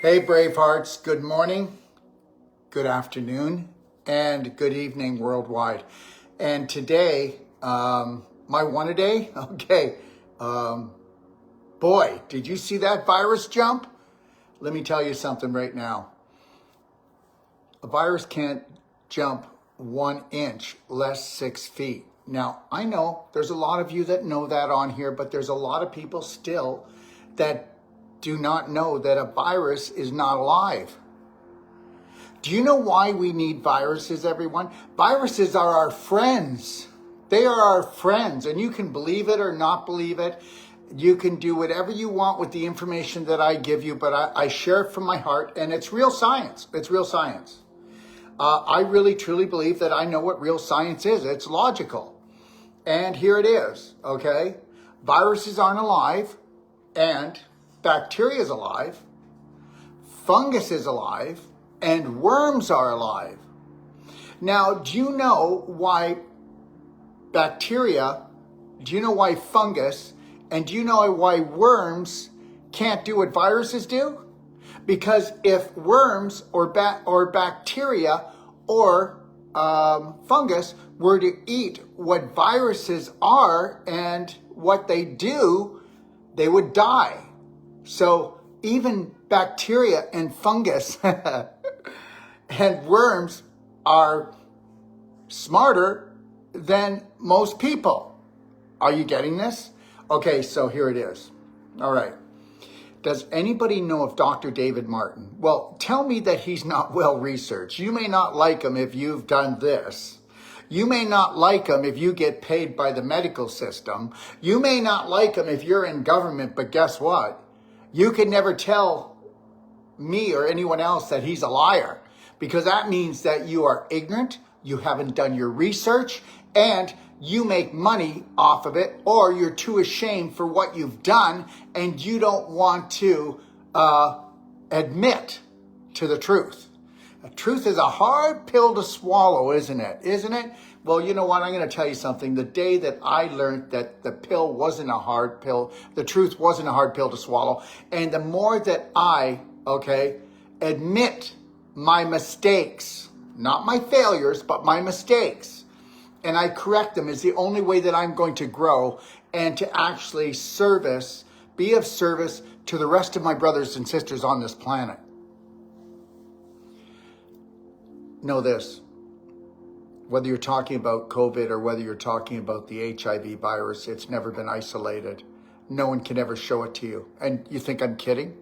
Hey, Bravehearts, good morning, good afternoon, and good evening worldwide. And today, my one a day, okay, boy, did you see that virus jump? Let me tell you something right now. A virus can't jump 1 inch, less 6 feet. Now, I know there's a lot of you that know that on here, but there's a lot of people still that do not know that a virus is not alive. Do you know why we need viruses, everyone? Viruses are our friends. They are our friends, and you can believe it or not believe it. You can do whatever you want with the information that I give you, but I share it from my heart, and it's real science. It's real science. I really, truly believe that I know what real science is. It's logical. And here it is, okay? Viruses aren't alive, and bacteria is alive, fungus is alive, and worms are alive. Now, do you know why bacteria, do you know why fungus, and do you know why worms can't do what viruses do? Because if worms or bacteria or fungus were to eat what viruses are and what they do, they would die. So even bacteria and fungus and worms are smarter than most people. Are you getting this? Okay, so here it is. All right. Does anybody know of Dr. David Martin? Well, tell me that he's not well researched. You may not like him if you've done this. You may not like him if you get paid by the medical system. You may not like him if you're in government, but guess what? You can never tell me or anyone else that he's a liar, because that means that you are ignorant, you haven't done your research, and you make money off of it, or you're too ashamed for what you've done and you don't want to admit to the truth. The truth is a hard pill to swallow, isn't it? Isn't it? Well, you know what? I'm going to tell you something. The day that I learned that the pill wasn't a hard pill, the truth wasn't a hard pill to swallow, and the more that I, admit my mistakes, not my failures, but my mistakes, and I correct them, is the only way that I'm going to grow and to actually be of service to the rest of my brothers and sisters on this planet. Know this, whether you're talking about COVID or whether you're talking about the HIV virus, it's never been isolated. No one can ever show it to you. And you think I'm kidding?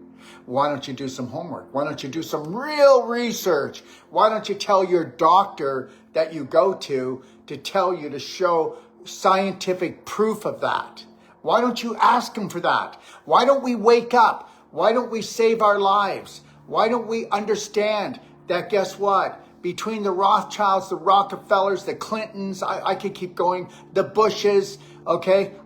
Why don't you do some homework? Why don't you do some real research? Why don't you tell your doctor that you go to tell you to show scientific proof of that? Why don't you ask him for that? Why don't we wake up? Why don't we save our lives? Why don't we understand that, guess what? Between the Rothschilds, the Rockefellers, the Clintons, I could keep going, the Bushes,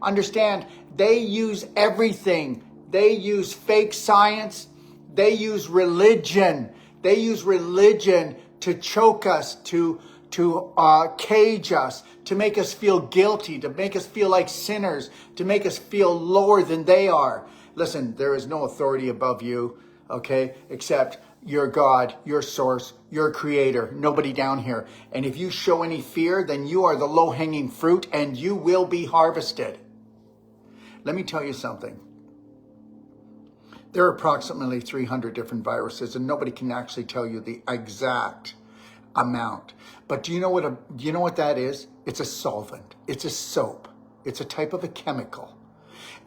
understand, they use everything. They use fake science. They use religion. They use religion to choke us, to cage us, to make us feel guilty, to make us feel like sinners, to make us feel lower than they are. Listen, there is no authority above you, except your God, your source, your creator, nobody down here. And if you show any fear, then you are the low-hanging fruit and you will be harvested. Let me tell you something. There are approximately 300 different viruses, and nobody can actually tell you the exact amount. But do you know what that is? It's a solvent. It's a soap. It's a type of a chemical.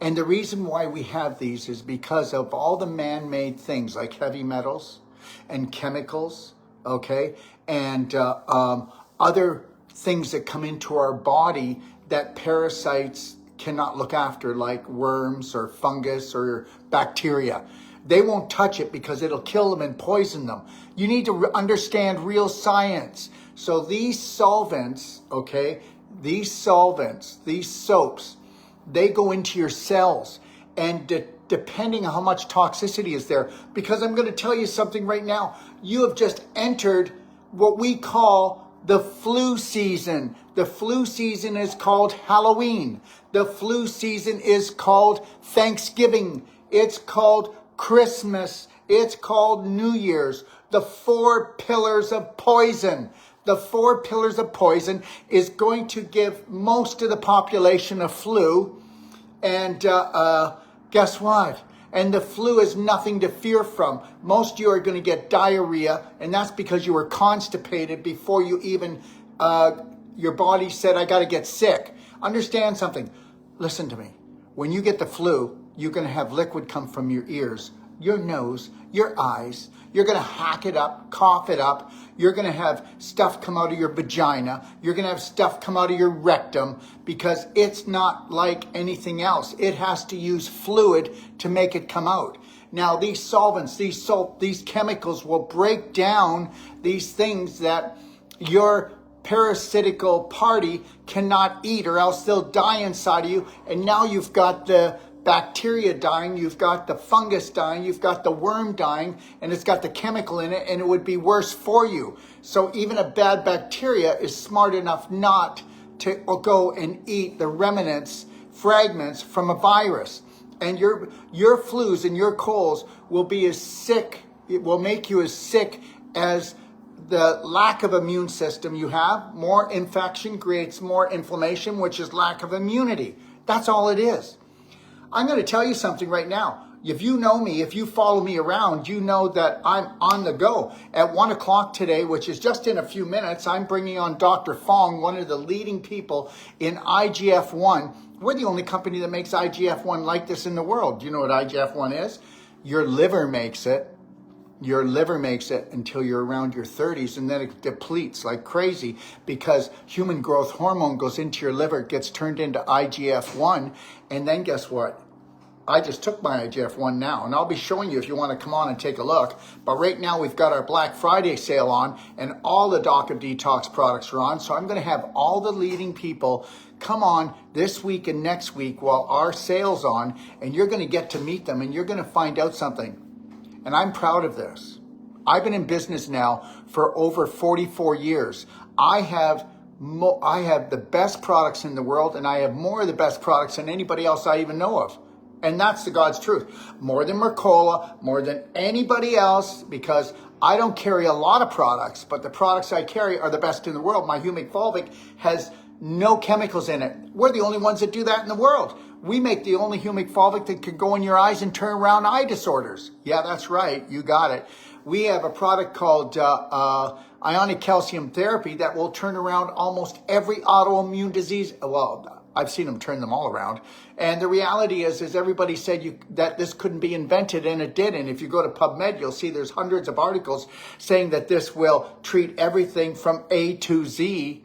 And the reason why we have these is because of all the man-made things like heavy metals and chemicals, and other things that come into our body that parasites cannot look after, like worms or fungus or bacteria. They won't touch it because it'll kill them and poison them. You need to understand real science. So these solvents, these soaps, they go into your cells, and depending on how much toxicity is there, because I'm going to tell you something right now, you have just entered what we call the flu season. The flu season is called Halloween. The flu season is called Thanksgiving. It's called Christmas. It's called New Year's. The 4 pillars of poison. The 4 pillars of poison is going to give most of the population a flu. And guess what? And the flu is nothing to fear from. Most of you are going to get diarrhea, and that's because you were constipated before you even, your body said, I got to get sick. Understand something. Listen to me. When you get the flu, you're going to have liquid come from your ears, your nose, your eyes. You're going to hack it up, cough it up. You're going to have stuff come out of your vagina. You're going to have stuff come out of your rectum because it's not like anything else. It has to use fluid to make it come out. Now, these solvents, these chemicals will break down these things that your parasitical party cannot eat, or else they'll die inside of you. And now you've got the bacteria dying, you've got the fungus dying, you've got the worm dying, and it's got the chemical in it, and it would be worse for you. So even a bad bacteria is smart enough not to go and eat the remnants, fragments from a virus. And your flus and your colds will be as sick, it will make you as sick as the lack of immune system you have. More infection creates more inflammation, which is lack of immunity. That's all it is. I'm going to tell you something right now. If you know me, if you follow me around, you know that I'm on the go. At 1 o'clock today, which is just in a few minutes, I'm bringing on Dr. Fong, one of the leading people in IGF-1. We're the only company that makes IGF-1 like this in the world. Do you know what IGF-1 is? Your liver makes it. Your liver makes it until you're around your 30s, and then it depletes like crazy because human growth hormone goes into your liver, gets turned into IGF-1, and then guess what? I just took my IGF-1 now, and I'll be showing you if you want to come on and take a look. But right now we've got our Black Friday sale on, and all the Doc of Detox products are on. So I'm going to have all the leading people come on this week and next week while our sale's on, and you're going to get to meet them, and you're going to find out something. And I'm proud of this. I've been in business now for over 44 years. I have the best products in the world, and I have more of the best products than anybody else I even know of. And that's the God's truth. More than Mercola, more than anybody else, because I don't carry a lot of products, but the products I carry are the best in the world. My Humic Fulvic has no chemicals in it. We're the only ones that do that in the world. We make the only Humic Fulvic that could go in your eyes and turn around eye disorders. Yeah, that's right. You got it. We have a product called ionic calcium therapy that will turn around almost every autoimmune disease. Well, I've seen them turn them all around. And the reality is everybody said that this couldn't be invented, and it did. And if you go to PubMed, you'll see there's hundreds of articles saying that this will treat everything from A to Z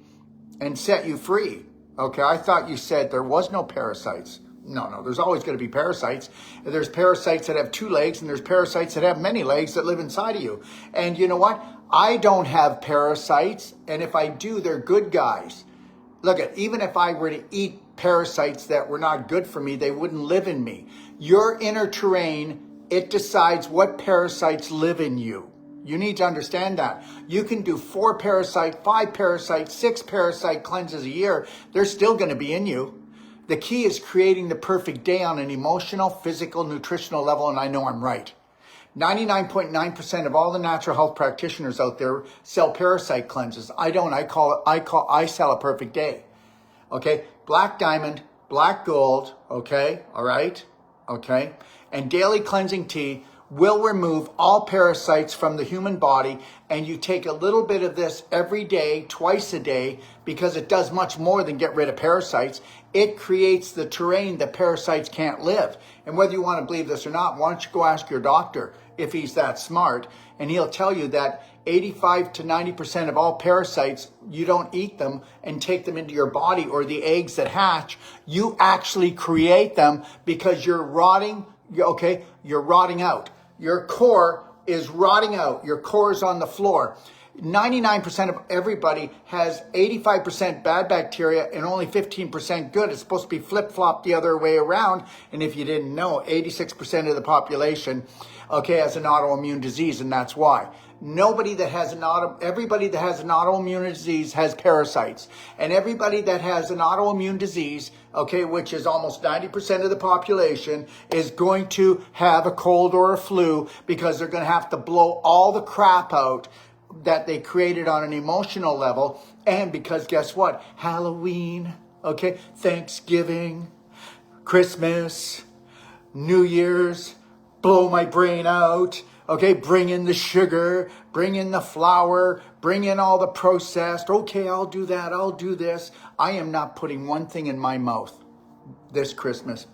and set you free. Okay, I thought you said there was no parasites. No, there's always going to be parasites. There's parasites that have 2 legs, and there's parasites that have many legs that live inside of you. And you know what? I don't have parasites, and if I do, they're good guys. Look, even if I were to eat parasites that were not good for me, they wouldn't live in me. Your inner terrain, it decides what parasites live in you. You need to understand that. You can do 4 parasite, 5 parasite, 6 parasite cleanses a year. They're still going to be in you. The key is creating the perfect day on an emotional, physical, nutritional level, and I know I'm right. 99.9% of all the natural health practitioners out there sell parasite cleanses. I don't. I sell a perfect day. Okay? Black diamond, black gold, okay? All right? Okay? And daily cleansing tea will remove all parasites from the human body, and you take a little bit of this every day, twice a day, because it does much more than get rid of parasites. It creates the terrain that parasites can't live. And whether you want to believe this or not, why don't you go ask your doctor if he's that smart, and he'll tell you that 85 to 90% of all parasites, you don't eat them and take them into your body, or the eggs that hatch, you actually create them because you're rotting, you're rotting out. Your core is rotting out. Your core is on the floor. 99% of everybody has 85% bad bacteria and only 15% good. It's supposed to be flip-flopped the other way around. And if you didn't know, 86% of the population, okay, has an autoimmune disease, and that's why. Everybody that has an autoimmune disease has parasites. And everybody that has an autoimmune disease, okay, which is almost 90% of the population, is going to have a cold or a flu because they're going to have to blow all the crap out that they created on an emotional level. And because guess what? Halloween, okay, Thanksgiving, Christmas, New Year's, blow my brain out. Okay, bring in the sugar, bring in the flour, bring in all the processed. Okay, I'll do that, I'll do this. I am not putting one thing in my mouth this Christmas.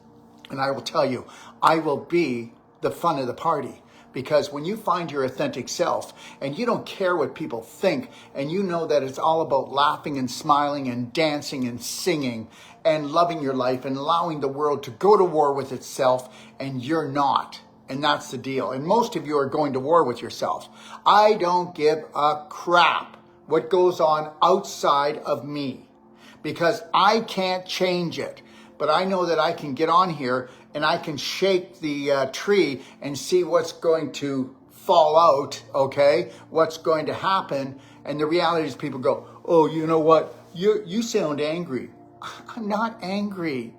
And I will tell you, I will be the fun of the party. Because when you find your authentic self and you don't care what people think, and you know that it's all about laughing and smiling and dancing and singing and loving your life and allowing the world to go to war with itself, and you're not. And that's the deal. And most of you are going to war with yourself. I don't give a crap what goes on outside of me because I can't change it. But I know that I can get on here and I can shake the tree and see what's going to fall out, okay? What's going to happen. And the reality is people go, oh, you know what? You sound angry. I'm not angry.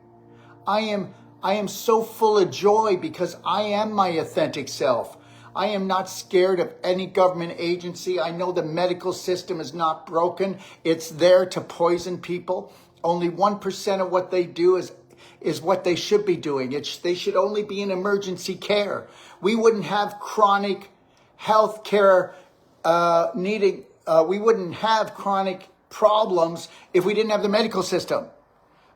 I am so full of joy because I am my authentic self. I am not scared of any government agency. I know the medical system is not broken. It's there to poison people. Only 1% of what they do is what they should be doing. They should only be in emergency care. We wouldn't have chronic health care we wouldn't have chronic problems if we didn't have the medical system.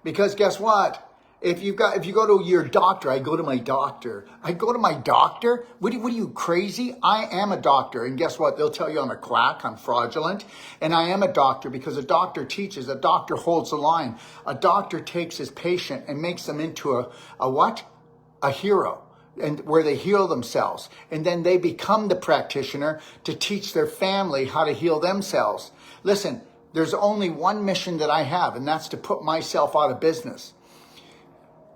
Because guess what? If you go to your doctor, I go to my doctor. What are you, crazy? I am a doctor. And guess what? They'll tell you I'm a quack, I'm fraudulent. And I am a doctor because a doctor teaches, a doctor holds the line. A doctor takes his patient and makes them into a what? A hero. And where they heal themselves. And then they become the practitioner to teach their family how to heal themselves. Listen, there's only one mission that I have, and that's to put myself out of business.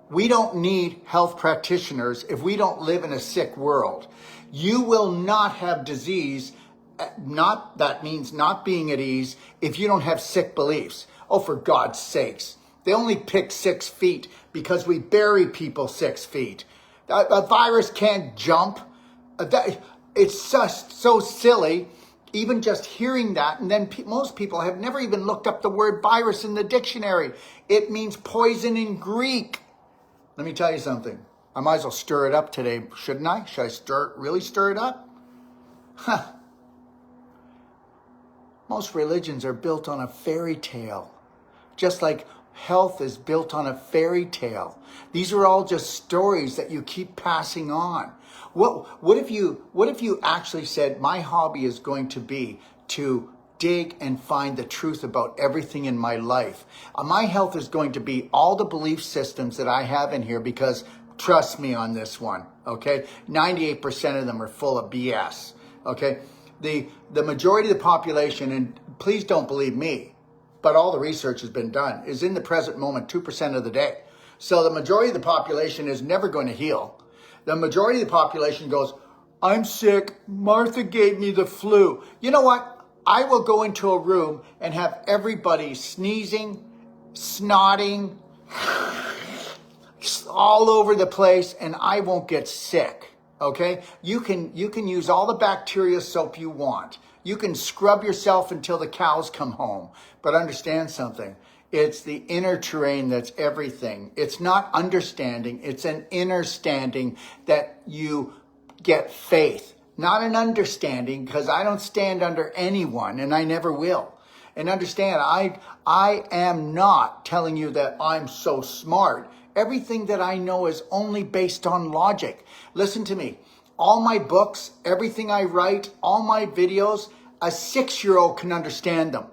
We don't need health practitioners if we don't live in a sick world. You will not have disease, that means not being at ease, if you don't have sick beliefs. Oh, for God's sakes. They only pick 6 feet because we bury people 6 feet. A virus can't jump. It's just so silly, even just hearing that. And then most people have never even looked up the word virus in the dictionary. It means poison in Greek. Let me tell you something. I might as well stir it up today, shouldn't I? Should I really stir it up? Huh. Most religions are built on a fairy tale, just like health is built on a fairy tale. These are all just stories that you keep passing on. What if you actually said, my hobby is going to be to dig and find the truth about everything in my life. My health is going to be all the belief systems that I have in here because trust me on this one, okay? 98% of them are full of BS, okay? The majority of the population, and please don't believe me, but all the research has been done, is in the present moment 2% of the day. So the majority of the population is never going to heal. The majority of the population goes, I'm sick, Martha gave me the flu. You know what? I will go into a room and have everybody sneezing, snotting, all over the place, and I won't get sick, okay? You can use all the bacteria soap you want. You can scrub yourself until the cows come home. But understand something. It's the inner terrain that's everything. It's not understanding. It's an inner standing that you get faith. Not an understanding, because I don't stand under anyone, and I never will. And understand, I am not telling you that I'm so smart. Everything that I know is only based on logic. Listen to me. All my books, everything I write, all my videos, a 6-year-old can understand them.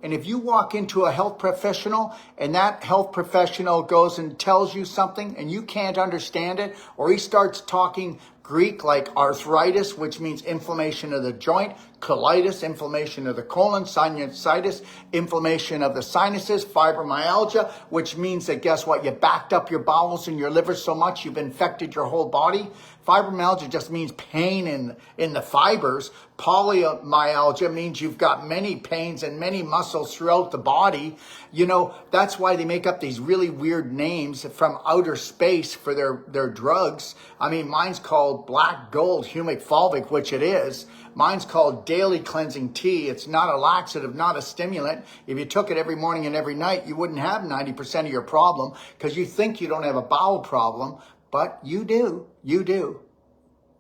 And if you walk into a health professional and that health professional goes and tells you something and you can't understand it, or he starts talking Greek like arthritis, which means inflammation of the joint, colitis, inflammation of the colon, sinusitis, inflammation of the sinuses, fibromyalgia, which means that guess what? You backed up your bowels and your liver so much you've infected your whole body. Fibromyalgia just means pain in the fibers. Polymyalgia means you've got many pains and many muscles throughout the body. You know, that's why they make up these really weird names from outer space for their drugs. I mean, mine's called Black Gold Humic Fulvic, which it is. Mine's called Daily Cleansing Tea. It's not a laxative, not a stimulant. If you took it every morning and every night, you wouldn't have 90% of your problem because you think you don't have a bowel problem, but you do. You do.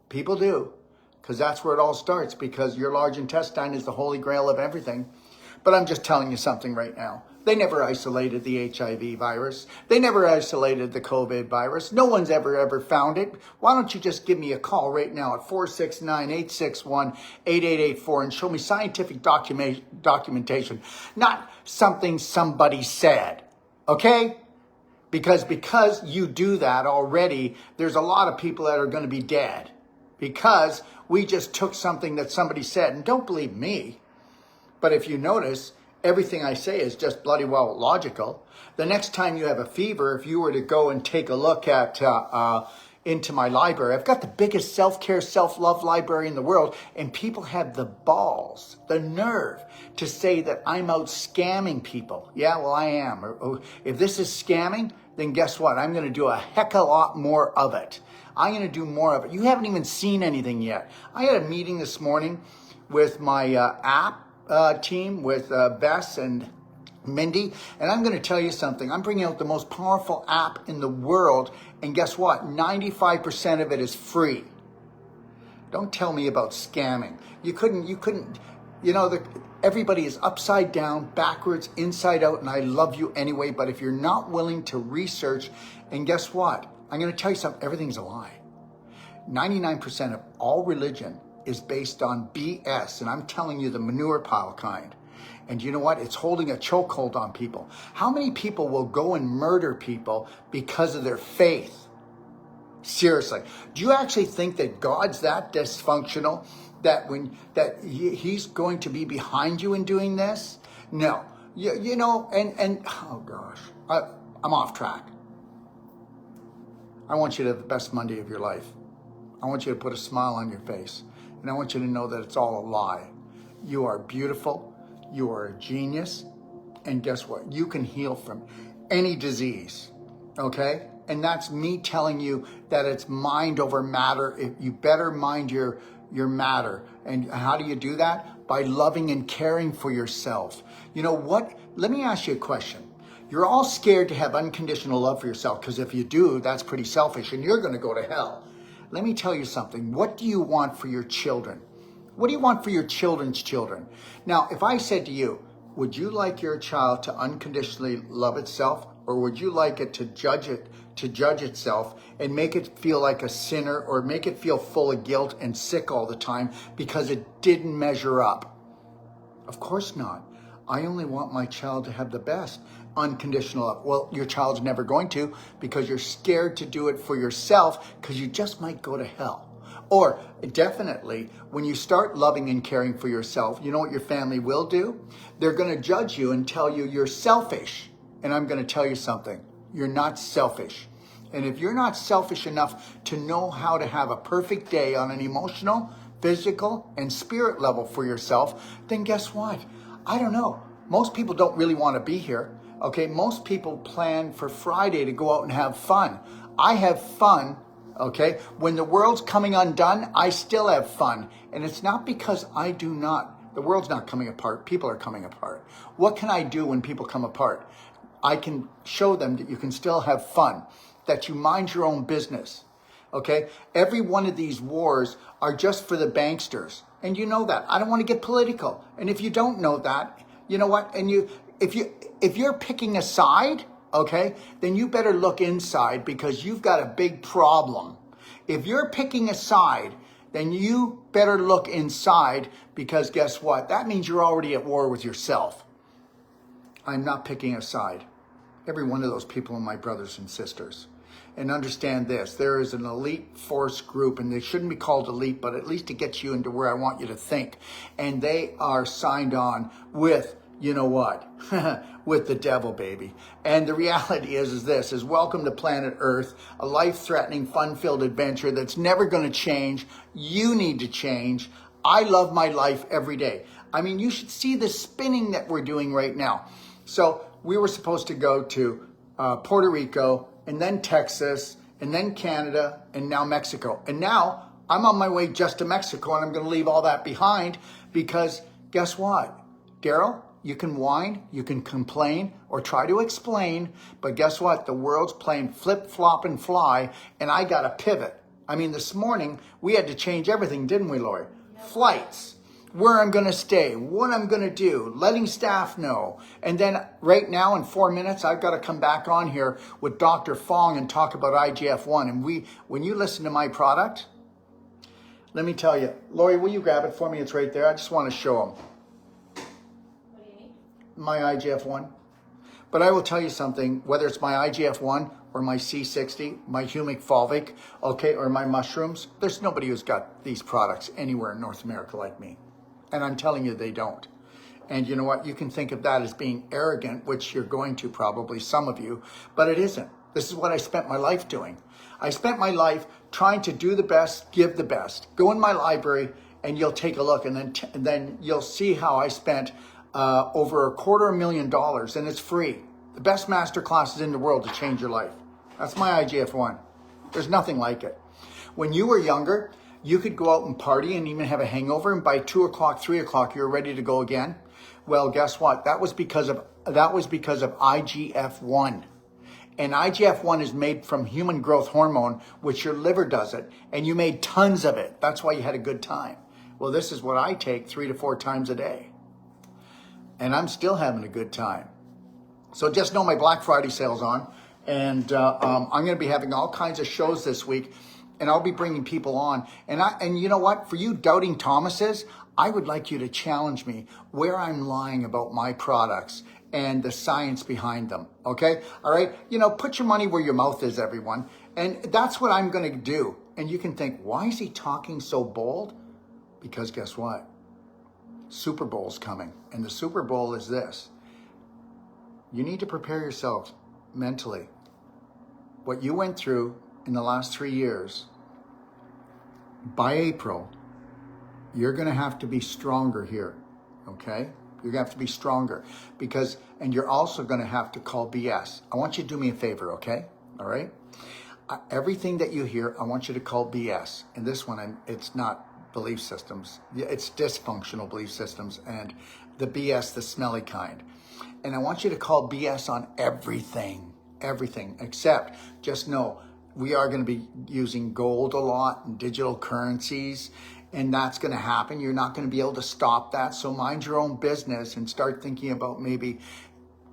People do. Because that's where it all starts, because your large intestine is the holy grail of everything. But I'm just telling you something right now. They never isolated the HIV virus. They never isolated the COVID virus. No one's ever found it. Why don't you just give me a call right now at 469-861-8884 and show me scientific documentation, not something somebody said, okay? Because you do that already, there's a lot of people that are going to be dead because we just took something that somebody said. And don't believe me, but if you notice, everything I say is just bloody well logical. The next time you have a fever, if you were to go and take a look at into my library, I've got the biggest self-care, self-love library in the world, and people have the balls, the nerve to say that I'm out scamming people. Yeah, well, I am. Or if this is scamming, then guess what? I'm going to do a heck of a lot more of it. I'm going to do more of it. You haven't even seen anything yet. I had a meeting this morning with my app team, with Bess and Mindy, and I'm going to tell you something. I'm bringing out the most powerful app in the world, and guess what? 95% of it is free. Don't tell me about scamming. You couldn't, you know, everybody is upside down, backwards, inside out, and I love you anyway, but if you're not willing to research, and guess what? I'm going to tell you something, everything's a lie. 99% of all religion is based on BS, and I'm telling you the manure pile kind. And you know what? It's holding a chokehold on people. How many people will go and murder people because of their faith? Seriously. Do you actually think that God's that dysfunctional that he's going to be behind you in doing this? No. You know, and oh gosh, I'm off track. I want you to have the best Monday of your life. I want you to put a smile on your face. And I want you to know that it's all a lie. You are beautiful. You are a genius. And guess what? You can heal from any disease. Okay? And that's me telling you that it's mind over matter. You better mind your matter. And how do you do that? By loving and caring for yourself. You know what? Let me ask you a question. You're all scared to have unconditional love for yourself because if you do, that's pretty selfish and you're going to go to hell. Let me tell you something. What do you want for your children? What do you want for your children's children? Now, if I said to you, would you like your child to unconditionally love itself, or would you like it to judge itself and make it feel like a sinner, or make it feel full of guilt and sick all the time because it didn't measure up? Of course not. I only want my child to have the best unconditional love. Well, your child's never going to because you're scared to do it for yourself because you just might go to hell. Or definitely, when you start loving and caring for yourself, you know what your family will do? They're going to judge you and tell you you're selfish. And I'm going to tell you something. You're not selfish. And if you're not selfish enough to know how to have a perfect day on an emotional, physical, and spirit level for yourself, then guess what? I don't know. Most people don't really want to be here. Okay, most people plan for Friday to go out and have fun. I have fun, okay? When the world's coming undone, I still have fun. And it's not because I do not. The world's not coming apart. People are coming apart. What can I do when people come apart? I can show them that you can still have fun, that you mind your own business, okay? Every one of these wars are just for the banksters. And you know that. I don't want to get political. And if you don't know that, you know what? And if you're picking a side, okay, then you better look inside because you've got a big problem. If you're picking a side, then you better look inside because guess what? That means you're already at war with yourself. I'm not picking a side. Every one of those people are my brothers and sisters. and understand this. There is an elite force group, and they shouldn't be called elite, but at least it gets you into where I want you to think. And they are signed on with, you know what, with the devil, baby. And the reality is this, is welcome to planet Earth, a life-threatening, fun-filled adventure that's never going to change. You need to change. I love my life every day. I mean, you should see the spinning that we're doing right now. So we were supposed to go to Puerto Rico, and then Texas, and then Canada, and now Mexico. And now I'm on my way just to Mexico, and I'm going to leave all that behind because guess what, Daryl? You can whine, you can complain, or try to explain, but guess what? The world's playing flip, flop, and fly, and I got to pivot. I mean, this morning, we had to change everything, didn't we, Lori? Yep. Flights, where I'm going to stay, what I'm going to do, letting staff know. And then right now, in 4 minutes, I've got to come back on here with Dr. Fong and talk about IGF-1. And when you listen to my product, let me tell you, Lori, will you grab it for me? It's right there. I just want to show them. My IGF-1. But I will tell you something, whether it's my IGF-1 or my C60, my humic fulvic, okay, or my mushrooms, there's nobody who's got these products anywhere in North America like me. And I'm telling you, they don't. And you know what? You can think of that as being arrogant, which you're going to probably, some of you, but it isn't. This is what I spent my life doing. I spent my life trying to do the best, give the best. Go in my library and you'll take a look, and then you'll see how I spent over $250,000, and it's free. The best master classes in the world to change your life. That's my IGF-1. There's nothing like it. When you were younger, you could go out and party and even have a hangover, and by 2 o'clock, 3 o'clock, you're ready to go again. Well, guess what? That was because of IGF-1. And IGF-1 is made from human growth hormone, which your liver does it, and you made tons of it. That's why you had a good time. Well, this is what I take 3 to 4 times a day. And I'm still having a good time. So just know my Black Friday sale's on. And I'm going to be having all kinds of shows this week. And I'll be bringing people on. And you know what? For you doubting Thomases, I would like you to challenge me where I'm lying about my products and the science behind them. Okay? All right? You know, put your money where your mouth is, everyone. And that's what I'm going to do. And you can think, why is he talking so bold? Because guess what? Super Bowl's coming. And the Super Bowl is this. You need to prepare yourself mentally. What you went through in the last 3 years, by April, you're going to have to be stronger here. Okay? You're going to have to be stronger because, and you're also going to have to call BS. I want you to do me a favor, okay? All right? Everything that you hear, I want you to call BS. And this one, it's not belief systems. It's dysfunctional belief systems and the BS, the smelly kind. And I want you to call BS on everything, except just know we are going to be using gold a lot and digital currencies, and that's going to happen. You're not going to be able to stop that. So mind your own business and start thinking about maybe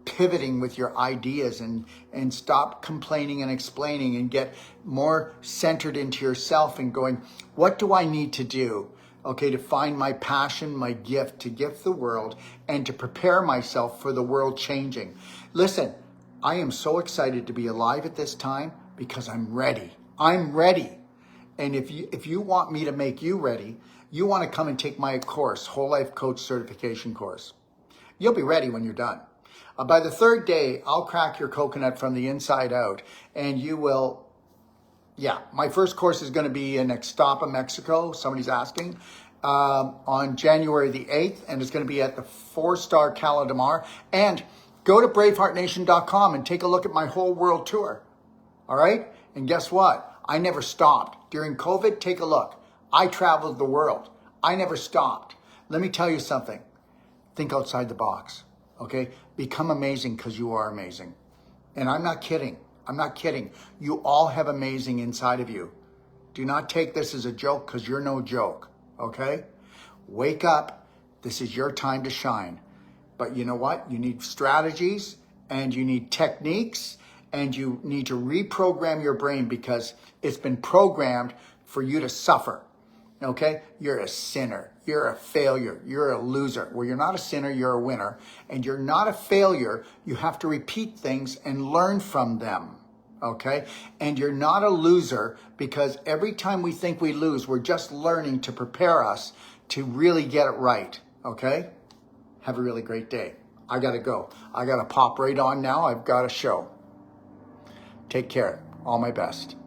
pivoting with your ideas and stop complaining and explaining and get more centered into yourself and going, what do I need to do, okay, to find my passion, my gift, to gift the world and to prepare myself for the world changing. Listen, I am so excited to be alive at this time because I'm ready. I'm ready. And if you want me to make you ready, you want to come and take my course, Whole Life Coach Certification course. You'll be ready when you're done. By the 3rd day, I'll crack your coconut from the inside out, and you will, my first course is going to be in Ixtapa, Mexico, somebody's asking, on January the 8th, and it's going to be at the 4-star Cala de Mar. And go to braveheartnation.com and take a look at my whole world tour, all right? And guess what? I never stopped. During COVID, take a look. I traveled the world. I never stopped. Let me tell you something. Think outside the box. Okay? Become amazing because you are amazing. And I'm not kidding. I'm not kidding. You all have amazing inside of you. Do not take this as a joke because you're no joke. Okay? Wake up. This is your time to shine. But you know what? You need strategies and you need techniques and you need to reprogram your brain because it's been programmed for you to suffer. Okay? You're a sinner. You're a failure. You're a loser. Well, you're not a sinner. You're a winner. And you're not a failure. You have to repeat things and learn from them. okay? And you're not a loser, because every time we think we lose, we're just learning to prepare us to really get it right, okay? Have a really great day. I gotta go. I gotta pop right on now. I've got a show. Take care. All my best.